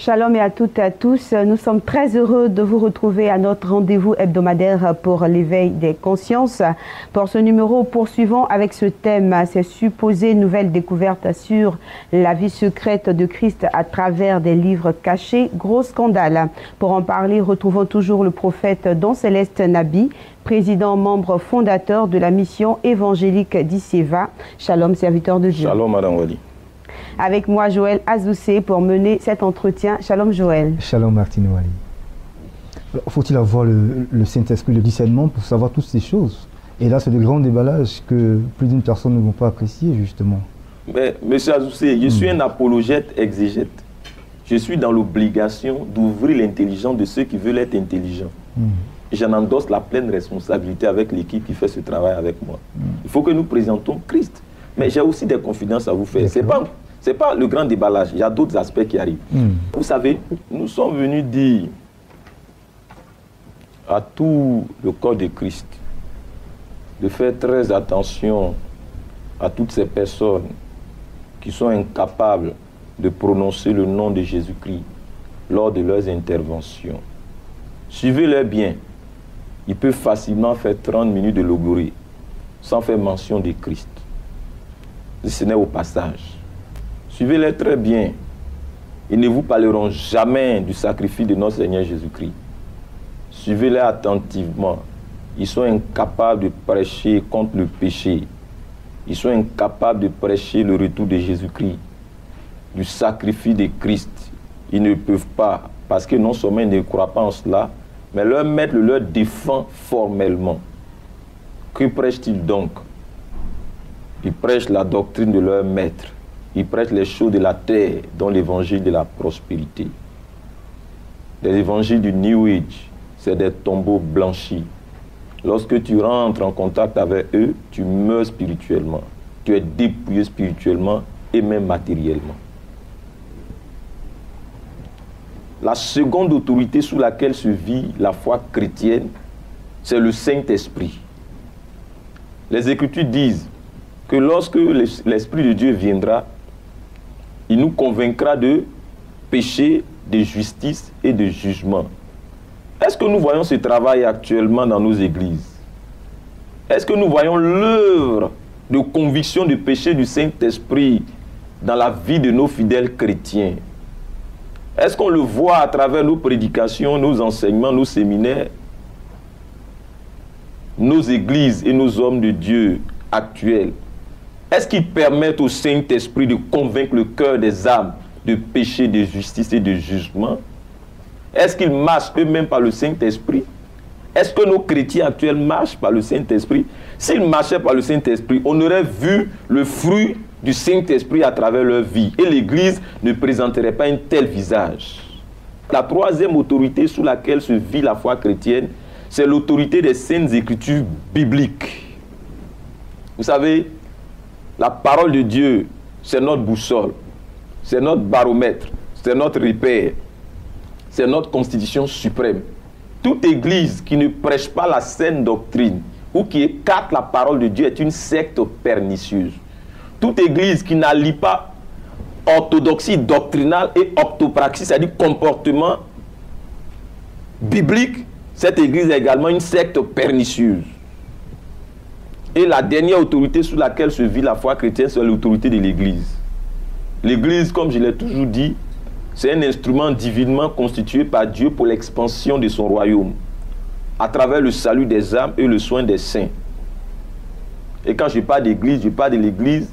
Shalom et à toutes et à tous. Nous sommes très heureux de vous retrouver à notre rendez-vous hebdomadaire pour l'éveil des consciences. Pour ce numéro, poursuivons avec ce thème, ces supposées nouvelles découvertes sur la vie secrète de Christ à travers des livres cachés. Gros scandale. Pour en parler, retrouvons toujours le prophète Don Céleste Nabi, président, membre fondateur de la mission évangélique d'Isseva. Shalom, serviteur de Dieu. Shalom, Madame Wali. Avec moi, Joël Azoussé, pour mener cet entretien. Shalom, Joël. Shalom, Martine Wali. Faut-il avoir le Saint-Esprit, le discernement pour savoir toutes ces choses? Et là, c'est de grands déballages que plus d'une personne ne vont pas apprécier, justement. Mais, monsieur Azoussé, je suis un apologète exégète. Je suis dans l'obligation d'ouvrir l'intelligence de ceux qui veulent être intelligents. J'en endosse la pleine responsabilité avec l'équipe qui fait ce travail avec moi. Il faut que nous présentons Christ. Mais j'ai aussi des confidences à vous faire. Ce n'est pas le grand déballage. Il y a d'autres aspects qui arrivent. Vous savez, nous sommes venus dire à tout le corps de Christ de faire très attention à toutes ces personnes qui sont incapables de prononcer le nom de Jésus-Christ lors de leurs interventions. Suivez-les bien. Ils peuvent facilement faire 30 minutes de logorée sans faire mention de Christ. Ce n'est au passage. Suivez-les très bien. Ils ne vous parleront jamais du sacrifice de notre Seigneur Jésus-Christ. Suivez-les attentivement. Ils sont incapables de prêcher contre le péché. Ils sont incapables de prêcher le retour de Jésus-Christ, du sacrifice de Christ. Ils ne peuvent pas, parce que non seulement ils ne croient pas en cela, mais leur maître leur défend formellement. Que prêchent-ils donc? Ils prêchent la doctrine de leur maître. Ils prêchent les choses de la terre, dont l'évangile de la prospérité. Les évangiles du New Age, c'est des tombeaux blanchis. Lorsque tu rentres en contact avec eux, tu meurs spirituellement. Tu es dépouillé spirituellement et même matériellement. La seconde autorité sous laquelle se vit la foi chrétienne, c'est le Saint-Esprit. Les Écritures disent que lorsque l'Esprit de Dieu viendra, il nous convaincra de péché, de justice et de jugement. Est-ce que nous voyons ce travail actuellement dans nos églises? Est-ce que nous voyons l'œuvre de conviction du péché du Saint-Esprit dans la vie de nos fidèles chrétiens? Est-ce qu'on le voit à travers nos prédications, nos enseignements, nos séminaires, nos églises et nos hommes de Dieu actuels? Est-ce qu'ils permettent au Saint-Esprit de convaincre le cœur des âmes de péché, de justice et de jugement? Est-ce qu'ils marchent eux-mêmes par le Saint-Esprit? Est-ce que nos chrétiens actuels marchent par le Saint-Esprit? S'ils marchaient par le Saint-Esprit, on aurait vu le fruit du Saint-Esprit à travers leur vie. Et l'Église ne présenterait pas un tel visage. La troisième autorité sous laquelle se vit la foi chrétienne, c'est l'autorité des saintes écritures bibliques. Vous savez, la parole de Dieu, c'est notre boussole, c'est notre baromètre, c'est notre repère, c'est notre constitution suprême. Toute église qui ne prêche pas la saine doctrine ou qui écarte la parole de Dieu est une secte pernicieuse. Toute église qui n'allie pas orthodoxie doctrinale et orthopraxie, c'est-à-dire comportement biblique, cette église est également une secte pernicieuse. Et la dernière autorité sous laquelle se vit la foi chrétienne, c'est l'autorité de l'Église. L'Église, comme je l'ai toujours dit, c'est un instrument divinement constitué par Dieu pour l'expansion de son royaume, à travers le salut des âmes et le soin des saints. Et quand je parle d'Église, je parle de l'Église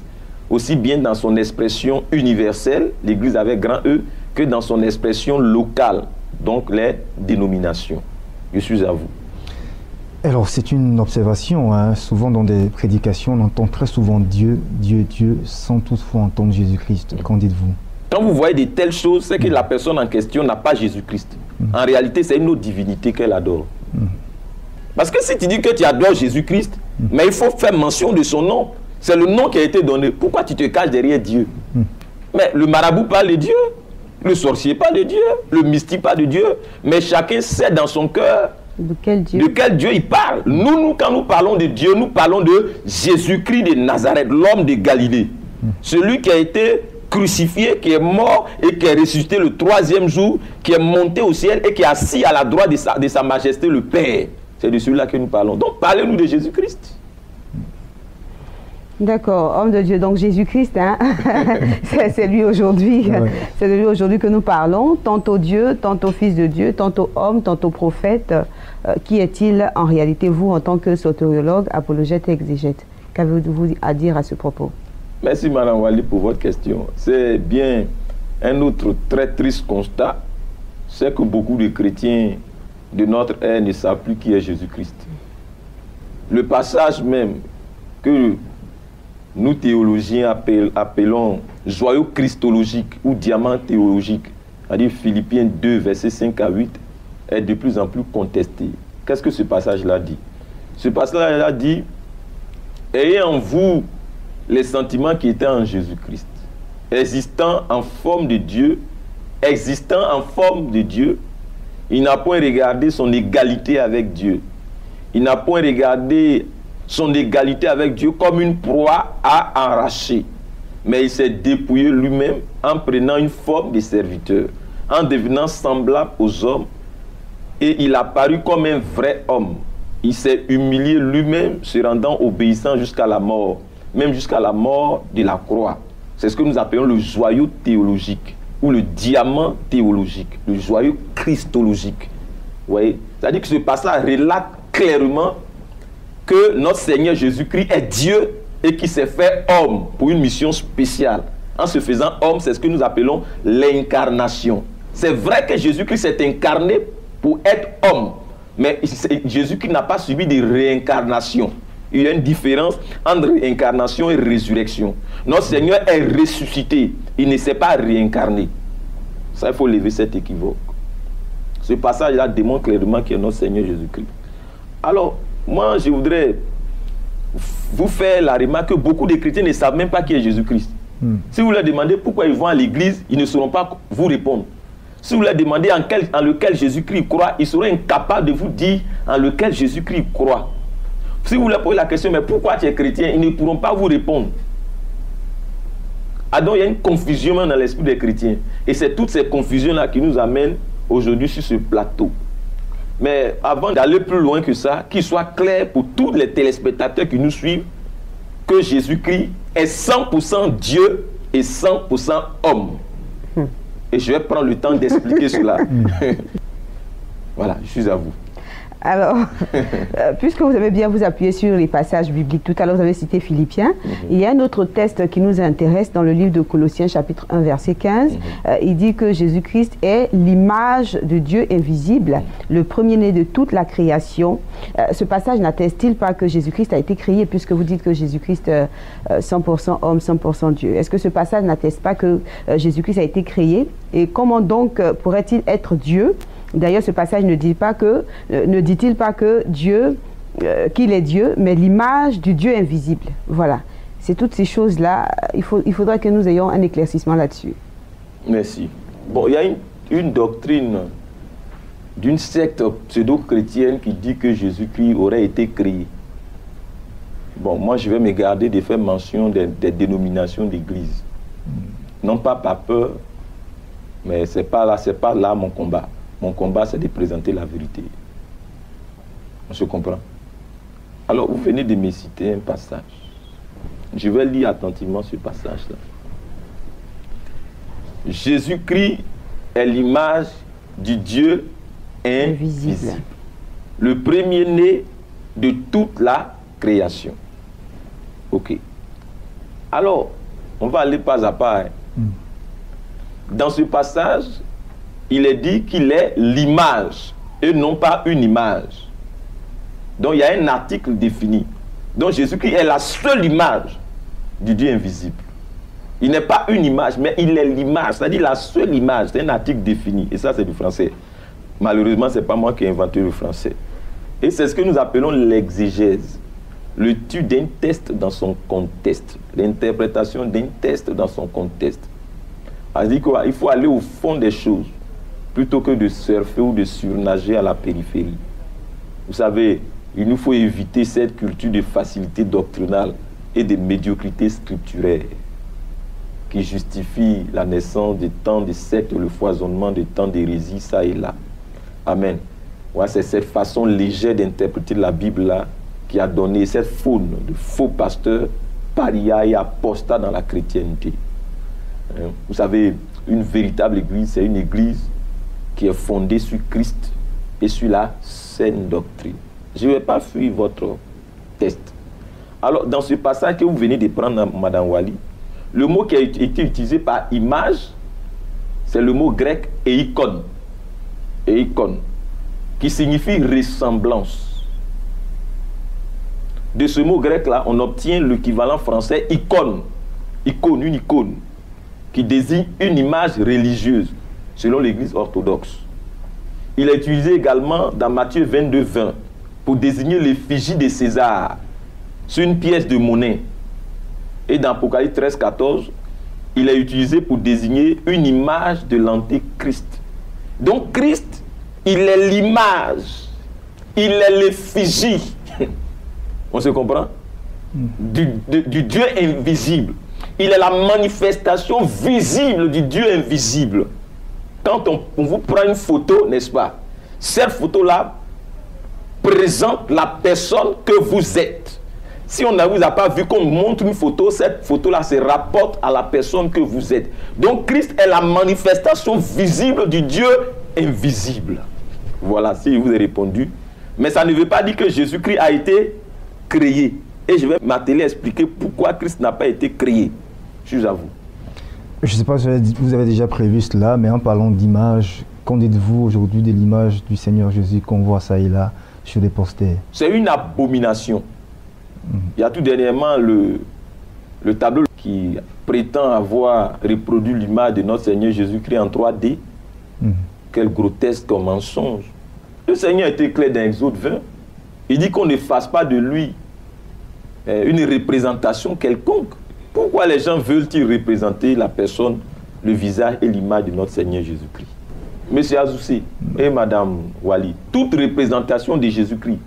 aussi bien dans son expression universelle, l'Église avec grand E, que dans son expression locale, donc les dénominations. Je suis à vous. Alors, c'est une observation. Souvent, dans des prédications, on entend très souvent Dieu, Dieu, Dieu, sans toutefois entendre Jésus-Christ. Qu'en dites-vous? Quand vous voyez de telles choses, c'est que la personne en question n'a pas Jésus-Christ. En réalité, c'est une autre divinité qu'elle adore. Parce que si tu dis que tu adores Jésus-Christ, mais il faut faire mention de son nom. C'est le nom qui a été donné. Pourquoi tu te caches derrière Dieu? Mais le marabout parle de Dieu, le sorcier parle de Dieu, le mystique parle de Dieu, mais chacun sait dans son cœur de quel Dieu il parle. Nous, quand nous parlons de Dieu, nous parlons de Jésus-Christ de Nazareth, l'homme de Galilée. Celui qui a été crucifié, qui est mort et qui est ressuscité le troisième jour, qui est monté au ciel et qui est assis à la droite de sa majesté le Père. C'est de celui-là que nous parlons. Donc parlez-nous de Jésus-Christ. D'accord, homme de Dieu, donc Jésus-Christ, hein? C'est lui aujourd'hui. Ouais. C'est de lui aujourd'hui que nous parlons, tantôt Dieu, tantôt Fils de Dieu, tantôt homme, tantôt prophète. Qui est-il en réalité, vous, en tant que soteriologue, apologète et exégète? Qu'avez-vous à dire à ce propos? Merci, Mme Wali, pour votre question. C'est bien un autre très triste constat, c'est que beaucoup de chrétiens de notre ère ne savent plus qui est Jésus-Christ. Le passage même que nous théologiens appelons joyau christologique ou diamant théologique, c'est-à-dire Philippiens 2, versets 5 à 8, est de plus en plus contesté. Qu'est-ce que ce passage-là dit? Ce passage-là dit, ayez en vous les sentiments qui étaient en Jésus-Christ, existant en forme de Dieu, il n'a point regardé son égalité avec Dieu. Il n'a point regardé son égalité avec Dieu comme une proie à arracher. Mais il s'est dépouillé lui-même en prenant une forme de serviteur, en devenant semblable aux hommes, et il a paru comme un vrai homme. Il s'est humilié lui-même, se rendant obéissant jusqu'à la mort, même jusqu'à la mort de la croix. C'est ce que nous appelons le joyau théologique, ou le diamant théologique, le joyau christologique. Vous voyez? C'est-à-dire que ce passage relate clairement que notre Seigneur Jésus-Christ est Dieu et qui s'est fait homme pour une mission spéciale. En se faisant homme, c'est ce que nous appelons l'incarnation. C'est vrai que Jésus-Christ s'est incarné pour être homme, mais Jésus-Christ n'a pas subi de réincarnation. Il y a une différence entre incarnation et résurrection. Notre Seigneur est ressuscité, il ne s'est pas réincarné. Ça, il faut lever cet équivoque. Ce passage-là démontre clairement qu'il est notre Seigneur Jésus-Christ. Alors, moi, je voudrais vous faire la remarque que beaucoup de chrétiens ne savent même pas qui est Jésus-Christ. Si vous leur demandez pourquoi ils vont à l'église, ils ne sauront pas vous répondre. Si vous leur demandez en lequel Jésus-Christ croit, ils seront incapables de vous dire en lequel Jésus-Christ croit. Si vous leur posez la question, mais pourquoi tu es chrétien, ils ne pourront pas vous répondre. Ah, donc il y a une confusion dans l'esprit des chrétiens. Et c'est toutes ces confusions-là qui nous amènent aujourd'hui sur ce plateau. Mais avant d'aller plus loin que ça, qu'il soit clair pour tous les téléspectateurs qui nous suivent que Jésus-Christ est 100% Dieu et 100% homme. Et je vais prendre le temps d'expliquer cela. Voilà, je suis à vous. Alors, puisque vous avez bien vous appuyer sur les passages bibliques, tout à l'heure vous avez cité Philippiens, il y a un autre texte qui nous intéresse dans le livre de Colossiens chapitre 1 verset 15. Il dit que Jésus-Christ est l'image de Dieu invisible, le premier-né de toute la création. Ce passage n'atteste-t-il pas que Jésus-Christ a été créé, puisque vous dites que Jésus-Christ 100% homme, 100% Dieu? Est-ce que ce passage n'atteste pas que Jésus-Christ a été créé? Et comment donc pourrait-il être Dieu? D'ailleurs, ce passage ne dit-il pas que Dieu, qu'il est Dieu, mais l'image du Dieu invisible. Voilà. C'est toutes ces choses-là. Il faudra que nous ayons un éclaircissement là-dessus. Merci. Bon, il y a une doctrine d'une secte pseudo-chrétienne qui dit que Jésus-Christ aurait été créé. Bon, moi, je vais me garder de faire mention des dénominations d'église. Non pas par peur, mais c'est pas là mon combat. Mon combat, c'est de présenter la vérité. On se comprend? Alors, vous venez de me citer un passage. Je vais lire attentivement ce passage-là. Jésus-Christ est l'image du Dieu invisible. Le premier-né de toute la création. Ok. Alors, on va aller pas à pas. Dans ce passage, il est dit qu'il est l'image et non pas une image. Donc il y a un article défini. Donc Jésus-Christ est la seule image du Dieu invisible. Il n'est pas une image, mais il est l'image, c'est-à-dire la seule image. C'est un article défini. Et ça, c'est du français. Malheureusement, ce n'est pas moi qui ai inventé le français. Et c'est ce que nous appelons l'exégèse. L'étude d'un texte dans son contexte. L'interprétation d'un texte dans son contexte. C'est-à-dire qu'il faut aller au fond des choses, plutôt que de surfer ou de surnager à la périphérie. Vous savez, il nous faut éviter cette culture de facilité doctrinale et de médiocrité scripturaire qui justifie la naissance de tant de sectes, le foisonnement de tant d'hérésies, ça et là. Amen. Ouais, c'est cette façon légère d'interpréter la Bible là qui a donné cette faune de faux pasteurs, parias et apostats dans la chrétienté. Vous savez, une véritable église, c'est une église qui est fondée sur Christ et sur la saine doctrine. Je ne vais pas fuir votre test. Alors, dans ce passage que vous venez de prendre, Madame Wali, le mot qui a été utilisé par image, c'est le mot grec eikon. Eikon, qui signifie ressemblance. De ce mot grec-là, on obtient l'équivalent français icône. Icône, une icône, qui désigne une image religieuse, selon l'Église orthodoxe. Il est utilisé également dans Matthieu 22, 20, pour désigner l'effigie de César sur une pièce de monnaie. Et dans Apocalypse 13, 14, il est utilisé pour désigner une image de l'Antéchrist. Donc Christ, il est l'image, il est l'effigie. On se comprend? Du Dieu invisible. Il est la manifestation visible du Dieu invisible. Quand on vous prend une photo, n'est-ce pas? Cette photo-là présente la personne que vous êtes. Si on ne vous a pas vu qu'on montre une photo, cette photo-là se rapporte à la personne que vous êtes. Donc Christ est la manifestation visible du Dieu invisible. Voilà, si je vous ai répondu. Mais ça ne veut pas dire que Jésus-Christ a été créé. Et je vais m'atteler à expliquer pourquoi Christ n'a pas été créé. Je vous avoue. Je ne sais pas si vous avez déjà prévu cela, mais en parlant d'image, qu'en dites-vous aujourd'hui de l'image du Seigneur Jésus qu'on voit ça et là sur des posters? C'est une abomination. Il y a tout dernièrement le tableau qui prétend avoir reproduit l'image de notre Seigneur Jésus-Christ en 3D. Quel grotesque mensonge. Le Seigneur était clair dans Exode 20. Il dit qu'on ne fasse pas de lui une représentation quelconque. Pourquoi les gens veulent-ils représenter la personne, le visage et l'image de notre Seigneur Jésus-Christ? Monsieur Azoussi et Madame Wali, toute représentation de Jésus-Christ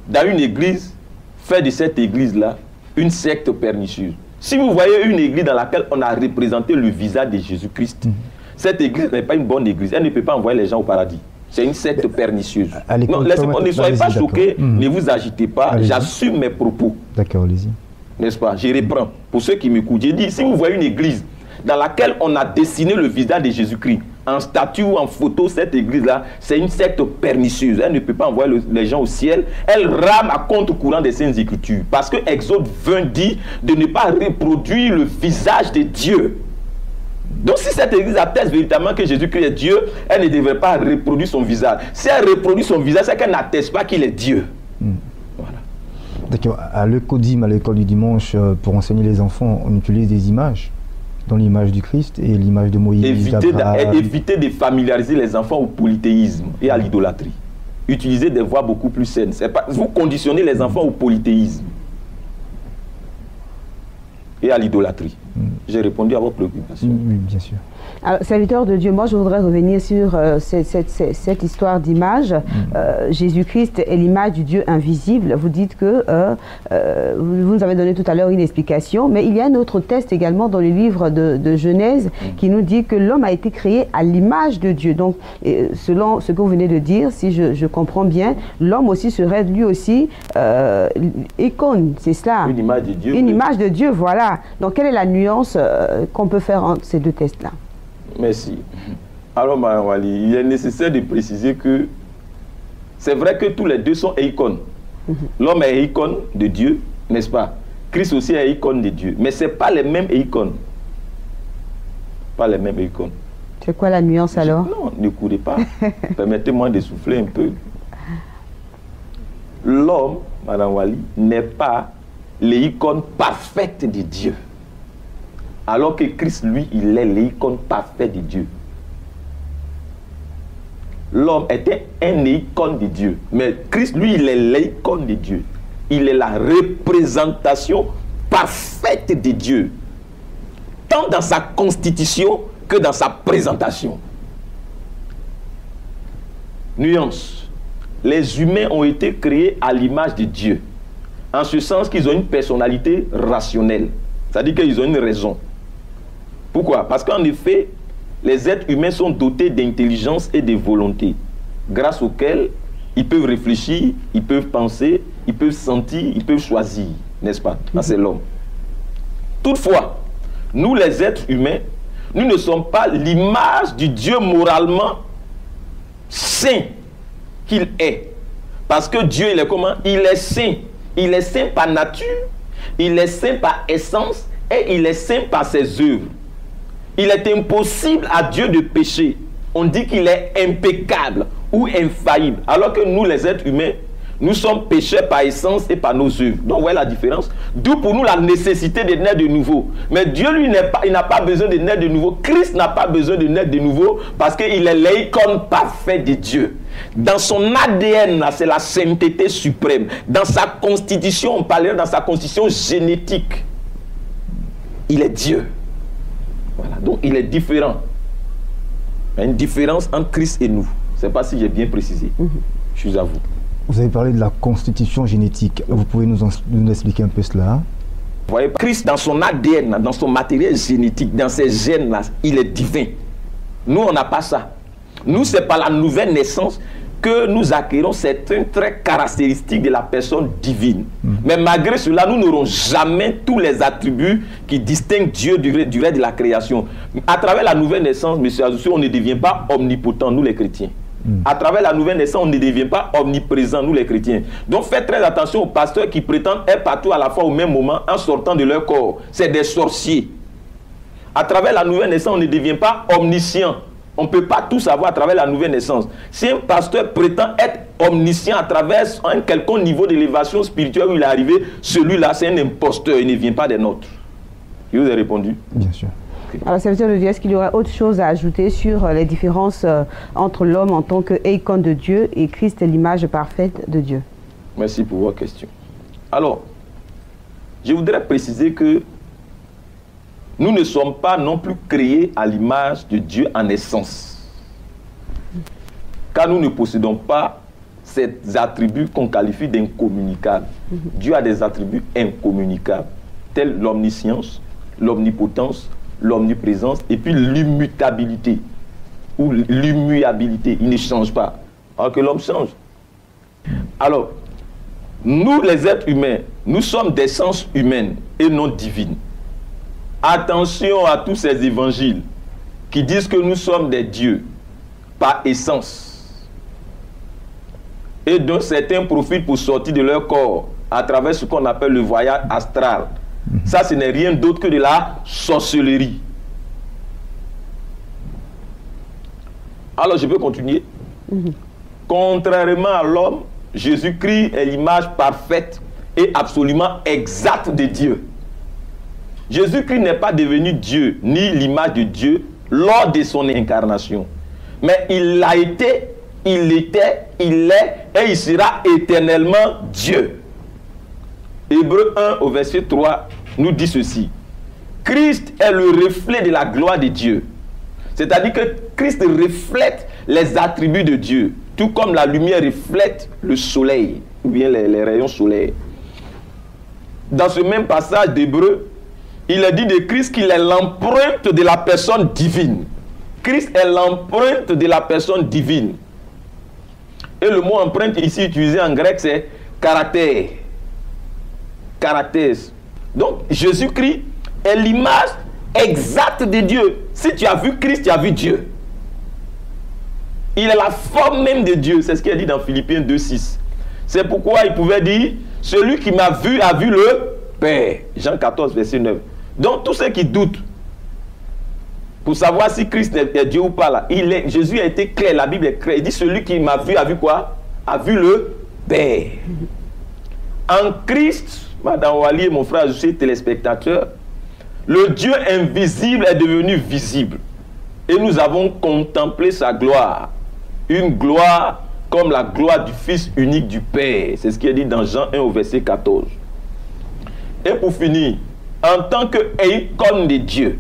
dans une église fait de cette église-là une secte pernicieuse. Si vous voyez une église dans laquelle on a représenté le visage de Jésus-Christ, cette église n'est pas une bonne église. Elle ne peut pas envoyer les gens au paradis. C'est une secte pernicieuse. Non, laissez-moi, ne soyez pas choqués, ne vous agitez pas. J'assume mes propos. D'accord, allez-y. N'est-ce pas? Je reprends. Pour ceux qui m'écoutent, j'ai dit, si vous voyez une église dans laquelle on a dessiné le visage de Jésus-Christ, en statue ou en photo, cette église-là, c'est une secte pernicieuse. Elle ne peut pas envoyer les gens au ciel. Elle rame à contre-courant des Saintes Écritures. Parce que Exode 20 dit de ne pas reproduire le visage de Dieu. Donc si cette église atteste véritablement que Jésus-Christ est Dieu, elle ne devrait pas reproduire son visage. Si elle reproduit son visage, c'est qu'elle n'atteste pas qu'il est Dieu. Voilà. D'accord. À l'Ecodim, à l'école du dimanche, pour enseigner les enfants, on utilise des images, dont l'image du Christ et l'image de Moïse. Évitez de familiariser les enfants au polythéisme et à l'idolâtrie. Utilisez des voies beaucoup plus saines. Vous conditionnez les enfants au polythéisme et à l'idolâtrie. J'ai répondu à vos préoccupations. Oui, bien sûr. Alors, serviteur de Dieu, moi je voudrais revenir sur cette histoire d'image. Jésus-Christ est l'image du Dieu invisible. Vous dites que, vous nous avez donné tout à l'heure une explication, mais il y a un autre texte également dans le livre de Genèse qui nous dit que l'homme a été créé à l'image de Dieu. Donc, selon ce que vous venez de dire, si je comprends bien, l'homme aussi serait lui aussi icône, c'est cela? Une image de Dieu. Une image de Dieu, voilà. Donc, quelle est la nuance qu'on peut faire entre ces deux tests-là? Merci. Alors, Mme Wali, il est nécessaire de préciser que c'est vrai que tous les deux sont icônes. L'homme est icône de Dieu, n'est-ce pas? Christ aussi est icône de Dieu. Mais ce n'est pas les mêmes icônes. Pas les mêmes icônes. C'est quoi la nuance alors? Non, ne courez pas. Permettez-moi de souffler un peu. L'homme, Mme Wali, n'est pas l'icône parfaite de Dieu. Alors que Christ, lui, il est l'icône parfait de Dieu. L'homme était un icône de Dieu. Mais Christ, lui, il est l'icône de Dieu. Il est la représentation parfaite de Dieu. Tant dans sa constitution que dans sa présentation. Nuance. Les humains ont été créés à l'image de Dieu. En ce sens qu'ils ont une personnalité rationnelle. C'est-à-dire qu'ils ont une raison. Pourquoi? Parce qu'en effet, les êtres humains sont dotés d'intelligence et de volonté, grâce auxquelles ils peuvent réfléchir, ils peuvent penser, ils peuvent sentir, ils peuvent choisir, n'est-ce pas? Ça, c'est l'homme. Toutefois, nous les êtres humains, nous ne sommes pas l'image du Dieu moralement saint qu'il est. Parce que Dieu, il est comment? Il est saint. Il est saint par nature, il est saint par essence et il est saint par ses œuvres. Il est impossible à Dieu de pécher. On dit qu'il est impeccable ou infaillible. Alors que nous, les êtres humains, nous sommes pécheurs par essence et par nos œuvres. Donc, vous voyez la différence. D'où pour nous la nécessité de naître de nouveau. Mais Dieu, lui, il n'a pas besoin de naître de nouveau. Christ n'a pas besoin de naître de nouveau parce qu'il est l'icône parfait de Dieu. Dans son ADN, c'est la sainteté suprême. Dans sa constitution, on parlerait dans sa constitution génétique. Il est Dieu. Voilà. Donc, il est différent. Il y a une différence entre Christ et nous. Je ne sais pas si j'ai bien précisé. Je suis à vous. Vous avez parlé de la constitution génétique. Vous pouvez nous expliquer un peu cela? Vous voyez, Christ, dans son ADN, dans son matériel génétique, dans ses gènes-là, il est divin. Nous, on n'a pas ça. Nous, c'est par la nouvelle naissance que nous acquérons certains traits caractéristiques de la personne divine. Mais malgré cela, nous n'aurons jamais tous les attributs qui distinguent Dieu du reste de la création. À travers la nouvelle naissance, M. Azoussou, on ne devient pas omnipotent, nous les chrétiens. À travers la nouvelle naissance, on ne devient pas omniprésent, nous les chrétiens. Donc faites très attention aux pasteurs qui prétendent être partout à la fois au même moment en sortant de leur corps. C'est des sorciers. À travers la nouvelle naissance, on ne devient pas omniscient. On ne peut pas tout savoir à travers la nouvelle naissance. Si un pasteur prétend être omniscient à travers un quelconque niveau d'élévation spirituelle où il est arrivé, celui-là, c'est un imposteur, il ne vient pas des nôtres. Je vous ai répondu? Bien sûr. Alors, serviteur de Dieu, est-ce qu'il y aurait autre chose à ajouter sur les différences entre l'homme en tant qu'icône de Dieu et Christ, l'image parfaite de Dieu? Merci pour votre question. Alors, je voudrais préciser que nous ne sommes pas non plus créés à l'image de Dieu en essence. Car nous ne possédons pas ces attributs qu'on qualifie d'incommunicables. Dieu a des attributs incommunicables, tels l'omniscience, l'omnipotence, l'omniprésence et puis l'immutabilité ou l'immuabilité. Il ne change pas. Alors que l'homme change. Alors, nous les êtres humains, nous sommes d'essence humaine et non divine. Attention à tous ces évangiles qui disent que nous sommes des dieux par essence. Et dont certains profitent pour sortir de leur corps à travers ce qu'on appelle le voyage astral. Ça, ce n'est rien d'autre que de la sorcellerie. Alors, je peux continuer. Contrairement à l'homme, Jésus-Christ est l'image parfaite et absolument exacte de Dieu. Jésus-Christ n'est pas devenu Dieu, ni l'image de Dieu, lors de son incarnation. Mais il l'a été, il était, il est, et il sera éternellement Dieu. Hébreux 1 au verset 3 nous dit ceci. Christ est le reflet de la gloire de Dieu. C'est-à-dire que Christ reflète les attributs de Dieu, tout comme la lumière reflète le soleil, ou bien les rayons solaires. Dans ce même passage d'Hébreux, il est dit de Christ qu'il est l'empreinte de la personne divine. Christ est l'empreinte de la personne divine. Et le mot empreinte ici utilisé en grec, c'est caractère. Caractère. Donc, Jésus-Christ est l'image exacte de Dieu. Si tu as vu Christ, tu as vu Dieu. Il est la forme même de Dieu. C'est ce qu'il a dit dans Philippiens 2,6. C'est pourquoi il pouvait dire, celui qui m'a vu a vu le Père. Jean 14, verset 9. Donc, tous ceux qui doutent, pour savoir si Christ est Dieu ou pas, là, Jésus a été clair, la Bible est claire. Il dit, celui qui m'a vu a vu quoi? A vu le Père. En Christ, Madame Wali et mon frère, je suis téléspectateur, le Dieu invisible est devenu visible. Et nous avons contemplé sa gloire. Une gloire comme la gloire du Fils unique du Père. C'est ce qui est dit dans Jean 1 au verset 14. Et pour finir, en tant qu'icône de Dieu,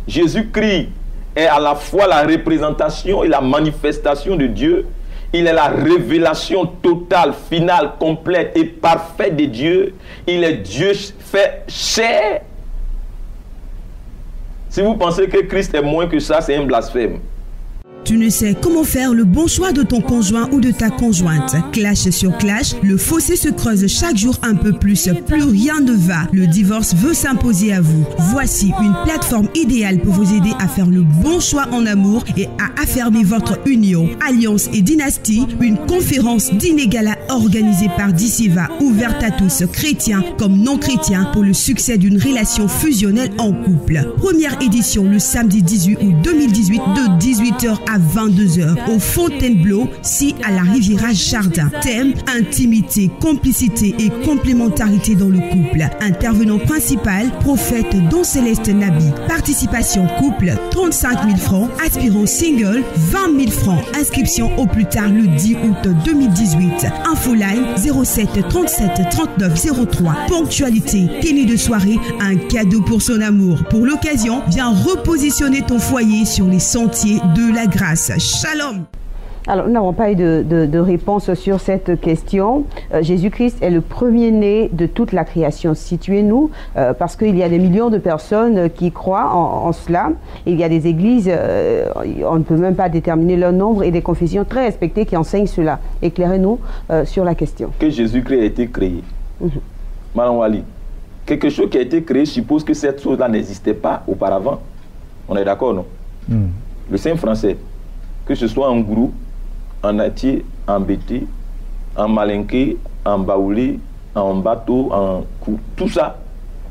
Jésus-Christ est à la fois la représentation et la manifestation de Dieu. Il est la révélation totale, finale, complète et parfaite de Dieu. Il est Dieu fait chair. Si vous pensez que Christ est moins que ça, c'est un blasphème. Tu ne sais comment faire le bon choix de ton conjoint ou de ta conjointe. Clash sur clash, le fossé se creuse chaque jour un peu plus. Plus rien ne va. Le divorce veut s'imposer à vous. Voici une plateforme idéale pour vous aider à faire le bon choix en amour et à affermir votre union. Alliance et Dynastie, une conférence d'inégala organisée par Diciva, ouverte à tous, chrétiens comme non chrétiens, pour le succès d'une relation fusionnelle en couple. Première édition le samedi 18 août 2018 de 18h à 22h au Fontainebleau, si à la Riviera Jardin. Thème: intimité, complicité et complémentarité dans le couple. Intervenant principal: prophète Don Céleste Nabi. Participation couple 35 000 francs, aspirant single 20 000 francs. Inscription au plus tard le 10 août 2018. Infoline 07 37 39 03. Ponctualité, tenue de soirée, un cadeau pour son amour. Pour l'occasion, viens repositionner ton foyer sur les sentiers de la grâce. Shalom. Alors, nous n'avons pas eu de réponse sur cette question. Jésus-Christ est le premier-né de toute la création. Situez-nous, parce qu'il y a des millions de personnes qui croient en cela. Il y a des églises, on ne peut même pas déterminer leur nombre, et des confessions très respectées qui enseignent cela. Éclairez-nous sur la question. Que Jésus-Christ a été créé. Madame Wali, quelque chose qui a été créé suppose que cette chose-là n'existait pas auparavant. On est d'accord, non? Le Saint français, que ce soit en Gourou, en Atier, en Bété, en Malinké, en Baoulé, en bateau, en Kou, tout ça,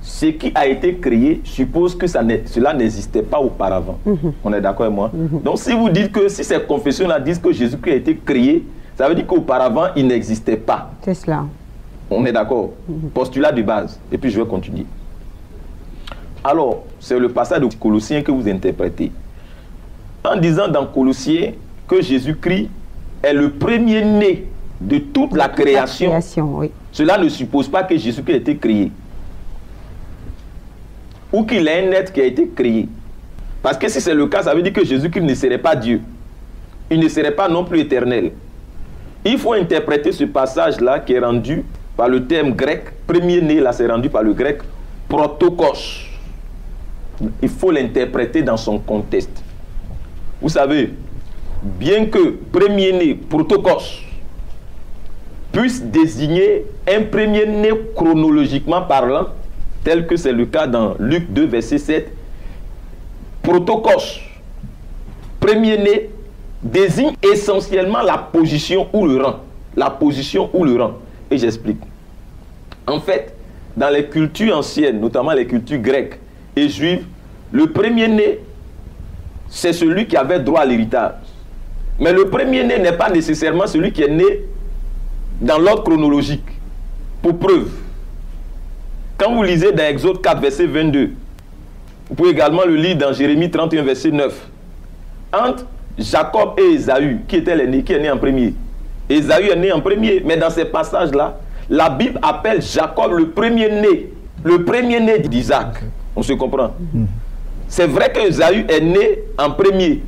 ce qui a été créé suppose que cela n'existait pas auparavant. On est d'accord avec moi? Donc si vous dites que, si ces confessions-là disent que Jésus-Christ a été créé, ça veut dire qu'auparavant, il n'existait pas. C'est cela. On est d'accord? Postulat de base. Et puis je vais continuer. Alors, c'est le passage de Colossiens que vous interprétez. En disant dans Colossiens que Jésus-Christ est le premier-né de toute la création, oui. Cela ne suppose pas que Jésus-Christ a été créé. Ou qu'il est un être qui a été créé. Parce que si c'est le cas, ça veut dire que Jésus-Christ ne serait pas Dieu. Il ne serait pas non plus éternel. Il faut interpréter ce passage-là qui est rendu par le terme grec. Premier-né, là, c'est rendu par le grec protokos. Il faut l'interpréter dans son contexte. Vous savez, bien que premier-né, protokos, puisse désigner un premier-né chronologiquement parlant, tel que c'est le cas dans Luc 2, verset 7, protokos, premier-né, désigne essentiellement la position ou le rang. La position ou le rang. Et j'explique. En fait, dans les cultures anciennes, notamment les cultures grecques et juives, le premier-né, c'est celui qui avait droit à l'héritage. Mais le premier-né n'est pas nécessairement celui qui est né dans l'ordre chronologique. Pour preuve, quand vous lisez dans Exode 4, verset 22, vous pouvez également le lire dans Jérémie 31, verset 9. Entre Jacob et Ésaü, qui était l'aîné, qui est né en premier? Ésaü est né en premier, mais dans ces passages-là, la Bible appelle Jacob le premier-né d'Isaac. On se comprend? C'est vrai que Ésaü est né en premier,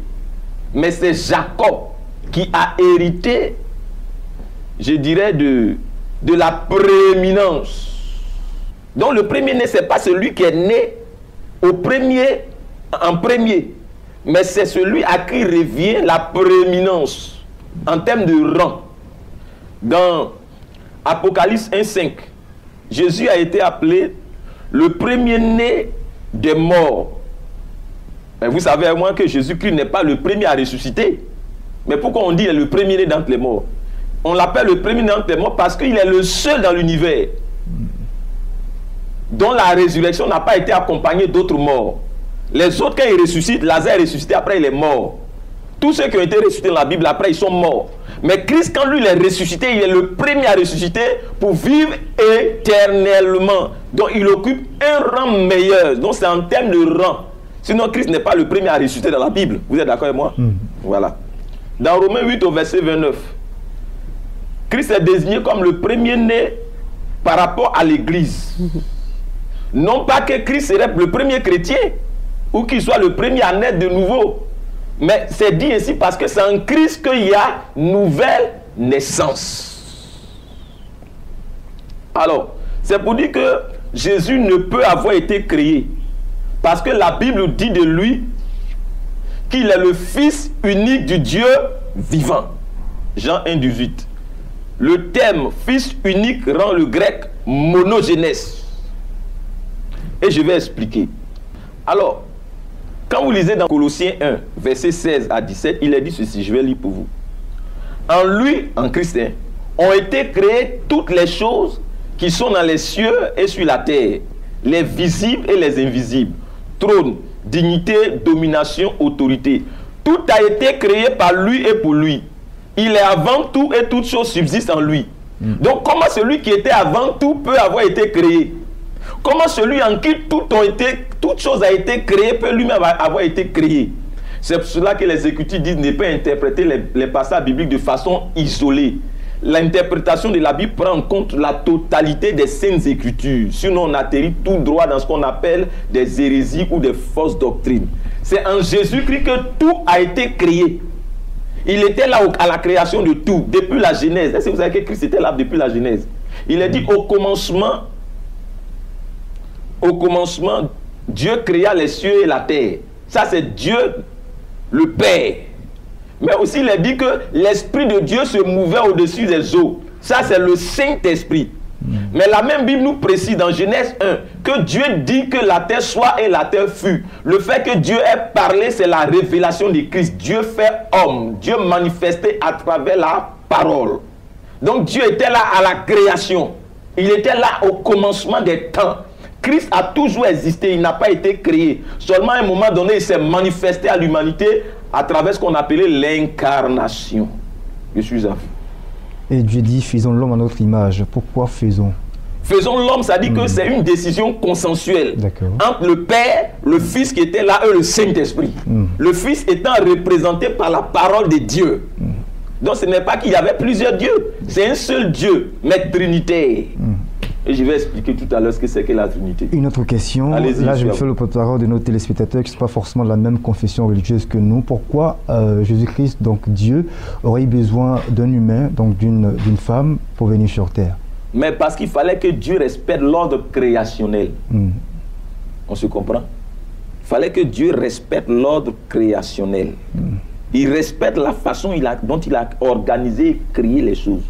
mais c'est Jacob qui a hérité, je dirais, de la prééminence. Donc le premier-né, ce n'est pas celui qui est né en premier, mais c'est celui à qui revient la prééminence en termes de rang. Dans Apocalypse 1,5, Jésus a été appelé le premier-né des morts. Mais vous savez à moi que Jésus-Christ n'est pas le premier à ressusciter. Mais pourquoi on dit qu'il est le premier-né d'entre les morts? On l'appelle le premier-né d'entre les morts parce qu'il est le seul dans l'univers dont la résurrection n'a pas été accompagnée d'autres morts. Les autres, quand ils ressuscitent, Lazare est ressuscité, après il est mort. Tous ceux qui ont été ressuscités dans la Bible, après ils sont morts. Mais Christ, quand lui il est ressuscité, il est le premier à ressusciter pour vivre éternellement. Donc il occupe un rang meilleur. Donc c'est en termes de rang. Sinon Christ n'est pas le premier à ressusciter dans la Bible. Vous êtes d'accord avec moi? Voilà. Dans Romains 8 au verset 29, Christ est désigné comme le premier-né par rapport à l'Église. Non pas que Christ serait le premier chrétien ou qu'il soit le premier à naître de nouveau. Mais c'est dit ainsi parce que c'est en Christ qu'il y a nouvelle naissance. Alors, c'est pour dire que Jésus ne peut avoir été créé. Parce que la Bible dit de lui qu'il est le Fils unique du Dieu vivant. Jean 1, 18. Le terme Fils unique rend le grec monogénès. Et je vais expliquer. Alors, quand vous lisez dans Colossiens 1, versets 16 à 17, il est dit ceci, je vais lire pour vous. En lui, en Christ, ont été créées toutes les choses qui sont dans les cieux et sur la terre, les visibles et les invisibles, trône, dignité, domination, autorité. Tout a été créé par lui et pour lui. Il est avant tout et toutes choses subsistent en lui. Donc comment celui qui était avant tout peut avoir été créé? Comment celui en qui toute chose a été créée peut lui-même avoir été créé? C'est pour cela que les Écritures disent ne pas interpréter les passages bibliques de façon isolée. L'interprétation de la Bible prend en compte la totalité des saintes Écritures. Sinon, on atterrit tout droit dans ce qu'on appelle des hérésies ou des fausses doctrines. C'est en Jésus-Christ que tout a été créé. Il était là à la création de tout, depuis la Genèse. Est-ce que vous savez que Christ était là depuis la Genèse? Il est dit au commencement, Dieu créa les cieux et la terre. Ça, c'est Dieu, le Père. Mais aussi, il est dit que l'Esprit de Dieu se mouvait au-dessus des eaux. Ça, c'est le Saint-Esprit. Mais la même Bible nous précise dans Genèse 1 que Dieu dit que la terre soit et la terre fut. Le fait que Dieu ait parlé, c'est la révélation de Christ. Dieu fait homme. Dieu manifesté à travers la parole. Donc Dieu était là à la création. Il était là au commencement des temps. Christ a toujours existé, il n'a pas été créé. Seulement à un moment donné, il s'est manifesté à l'humanité à travers ce qu'on appelait l'incarnation. Je suis à vous. Et Dieu dit, faisons l'homme à notre image. Pourquoi faisons? Faisons l'homme, ça dit que c'est une décision consensuelle entre le Père, le Fils qui était là et le Saint-Esprit. Le Fils étant représenté par la parole de Dieu. Donc ce n'est pas qu'il y avait plusieurs dieux, c'est un seul Dieu, mais trinitaire. Et je vais expliquer tout à l'heure ce que c'est que la Trinité. Une autre question, là je me fais le porte-parole de nos téléspectateurs qui ne sont pas forcément de la même confession religieuse que nous. Pourquoi Jésus-Christ, donc Dieu, aurait besoin d'un humain, donc d'une femme, pour venir sur terre? Mais parce qu'il fallait que Dieu respecte l'ordre créationnel. On se comprend? Il fallait que Dieu respecte l'ordre créationnel. Il respecte la façon dont il a organisé et créé les choses.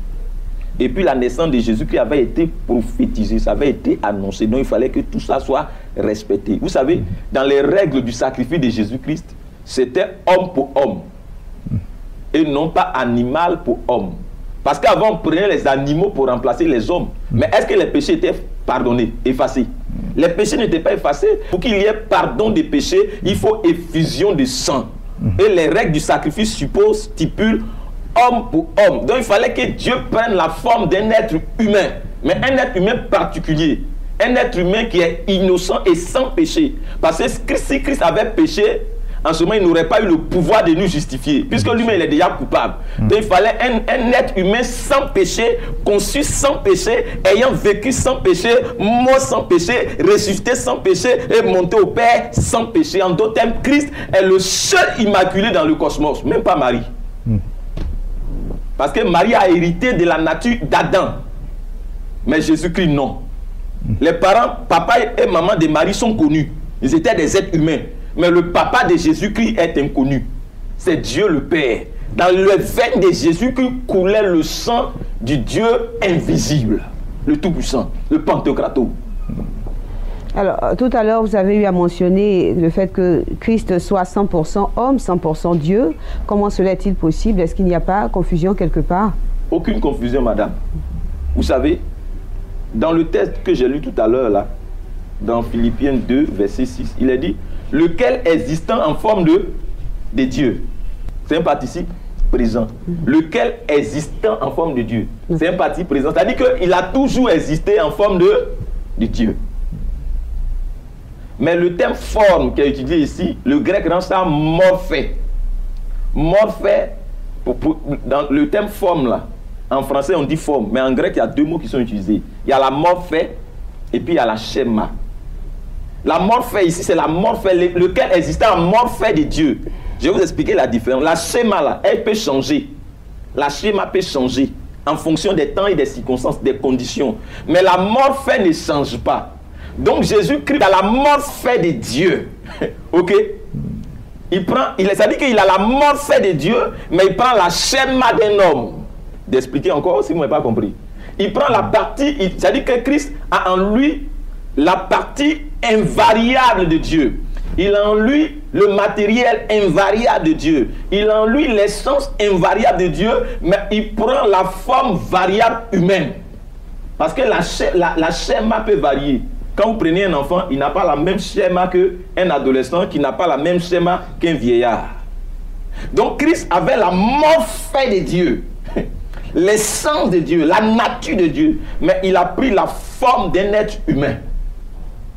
Et puis la naissance de Jésus-Christ avait été prophétisée, ça avait été annoncé. Donc il fallait que tout ça soit respecté. Vous savez, dans les règles du sacrifice de Jésus-Christ, c'était homme pour homme. Et non pas animal pour homme. Parce qu'avant, on prenait les animaux pour remplacer les hommes. Mais est-ce que les péchés étaient pardonnés, effacés? Les péchés n'étaient pas effacés. Pour qu'il y ait pardon des péchés, il faut effusion de sang. Et les règles du sacrifice stipulent homme pour homme. Donc il fallait que Dieu prenne la forme d'un être humain, mais un être humain particulier, un être humain qui est innocent et sans péché. Parce que si Christ avait péché, en ce moment il n'aurait pas eu le pouvoir de nous justifier, puisque lui-même il est déjà coupable. Donc il fallait un être humain sans péché, conçu sans péché, ayant vécu sans péché, mort sans péché, ressuscité sans péché et monté au Père sans péché. En d'autres termes, Christ est le seul immaculé dans le cosmos, même pas Marie. Parce que Marie a hérité de la nature d'Adam. Mais Jésus-Christ, non. Les parents, papa et maman de Marie sont connus. Ils étaient des êtres humains. Mais le papa de Jésus-Christ est inconnu. C'est Dieu le Père. Dans le veine de Jésus-Christ coulait le sang du Dieu invisible. Le Tout-Puissant, le Pantocrator. Alors, tout à l'heure, vous avez eu à mentionner le fait que Christ soit 100% homme, 100% Dieu. Comment cela est-il possible? Est-ce qu'il n'y a pas confusion quelque part? Aucune confusion, madame. Vous savez, dans le texte que j'ai lu tout à l'heure, là, dans Philippiens 2, verset 6, il est dit, lequel existant en forme de Dieu. C'est un participe présent. Lequel existant en forme de Dieu. C'est un participe présent. C'est-à-dire qu'il a toujours existé en forme de Dieu. Mais le terme forme qui est utilisé ici, le grec rend ça morphé. Morphé, dans le terme forme là, en français on dit forme, mais en grec il y a deux mots qui sont utilisés. Il y a la morphé et puis il y a la schéma. La morphé ici, c'est la morphé, lequel existait en morphé de Dieu. Je vais vous expliquer la différence. La schéma là, elle peut changer. La schéma peut changer en fonction des temps et des circonstances, des conditions. Mais la morphé ne change pas. Donc Jésus-Christ a la morphée de Dieu. Ok? Ça dit qu'il a la morphée de Dieu, mais il prend la schéma d'un homme. D'expliquer encore si vous n'avez pas compris. Il prend la partie, ça dit que Christ a en lui la partie invariable de Dieu. Il a en lui le matériel invariable de Dieu. Il a en lui l'essence invariable de Dieu, mais il prend la forme variable humaine. Parce que la schéma peut varier. Quand vous prenez un enfant, il n'a pas la même schéma qu'un adolescent, qui n'a pas la même schéma qu'un vieillard. Donc Christ avait la morphée de Dieu, l'essence de Dieu, la nature de Dieu, mais il a pris la forme d'un être humain.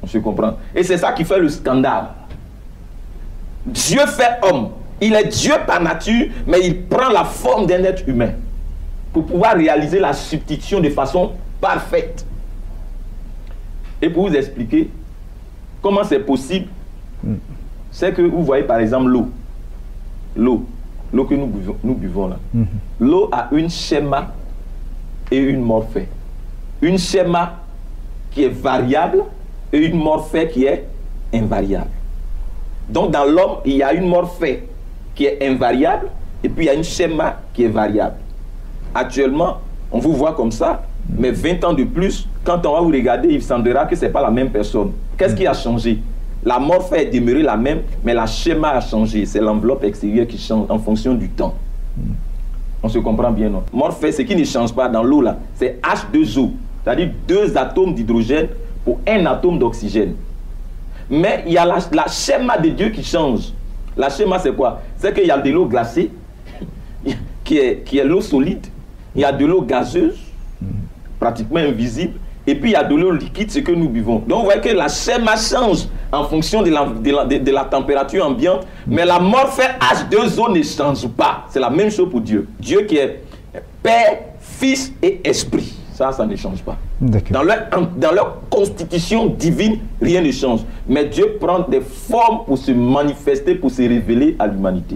On se comprend? Et c'est ça qui fait le scandale. Dieu fait homme. Il est Dieu par nature, mais il prend la forme d'un être humain pour pouvoir réaliser la substitution de façon parfaite. Et pour vous expliquer comment c'est possible, c'est que vous voyez par exemple l'eau que nous buvons là. L'eau a une schéma et une morphée. Une schéma qui est variable et une morphée qui est invariable. Donc dans l'homme, il y a une morphée qui est invariable et puis il y a une schéma qui est variable. Actuellement, on vous voit comme ça, mais 20 ans de plus, quand on va vous regarder, il semblera que ce n'est pas la même personne. Qu'est-ce qui a changé? La morphée est demeurée la même, mais la schéma a changé. C'est l'enveloppe extérieure qui change en fonction du temps. On se comprend bien, non? Morphée, ce qui ne change pas dans l'eau là, c'est H2O, c'est-à-dire 2 atomes d'hydrogène pour 1 atome d'oxygène. Mais il y a la schéma de Dieu qui change. La schéma, c'est quoi? C'est qu'il y a de l'eau glacée, qui est l'eau solide, il y a de l'eau gazeuse, pratiquement invisible, et puis il y a de l'eau liquide, ce que nous buvons. Donc vous voyez que la schéma change en fonction de la température ambiante, mais la morphée H2O ne change pas. C'est la même chose pour Dieu. Dieu qui est Père, Fils et Esprit. Ça ne change pas. Dans leur constitution divine, rien ne change. Mais Dieu prend des formes pour se manifester, pour se révéler à l'humanité.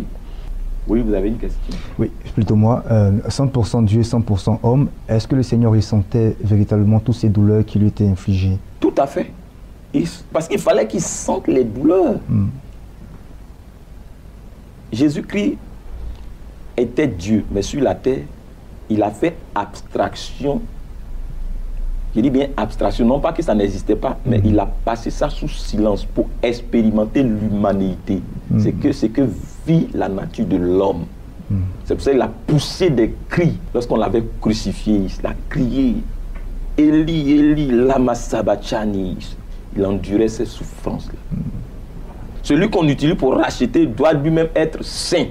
Oui, vous avez une question? Oui, plutôt moi. 100% Dieu, 100% homme. Est-ce que le Seigneur ressentait véritablement toutes ces douleurs qui lui étaient infligées? Tout à fait. Parce qu'il fallait qu'il sente les douleurs. Jésus-Christ était Dieu, mais sur la terre, il a fait abstraction. Je dis bien abstraction, non pas que ça n'existait pas, mais il a passé ça sous silence pour expérimenter l'humanité. C'est ce que vit la nature de l'homme. C'est pour ça qu'il a poussé des cris. Lorsqu'on l'avait crucifié, il a crié « Eli, Eli, lama sabachthani ». Il endurait ces souffrances-là. Celui qu'on utilise pour racheter doit lui-même être saint.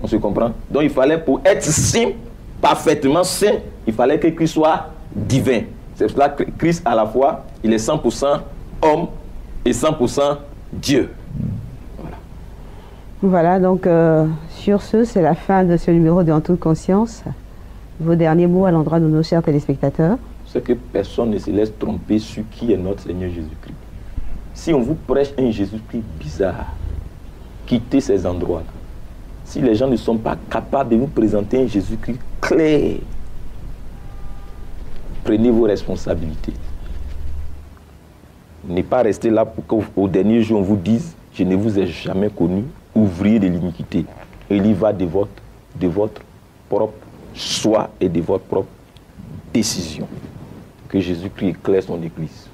On se comprend? Donc il fallait, pour être saint, parfaitement saint, il fallait que Christ soit divin. C'est pour cela que Christ, à la fois, il est 100% homme et 100% Dieu. Voilà, donc sur ce, c'est la fin de ce numéro de En toute conscience. Vos derniers mots à l'endroit de nos chers téléspectateurs? C'est que personne ne se laisse tromper sur qui est notre Seigneur Jésus-Christ. Si on vous prêche un Jésus-Christ bizarre, quittez ces endroits-là. Si les gens ne sont pas capables de vous présenter un Jésus-Christ clair, prenez vos responsabilités. Ne pas rester là pour qu'au dernier jour on vous dise « Je ne vous ai jamais connu, ouvrier de l'iniquité ». Il y va de votre propre choix et de votre propre décision. Que Jésus-Christ éclaire son Église.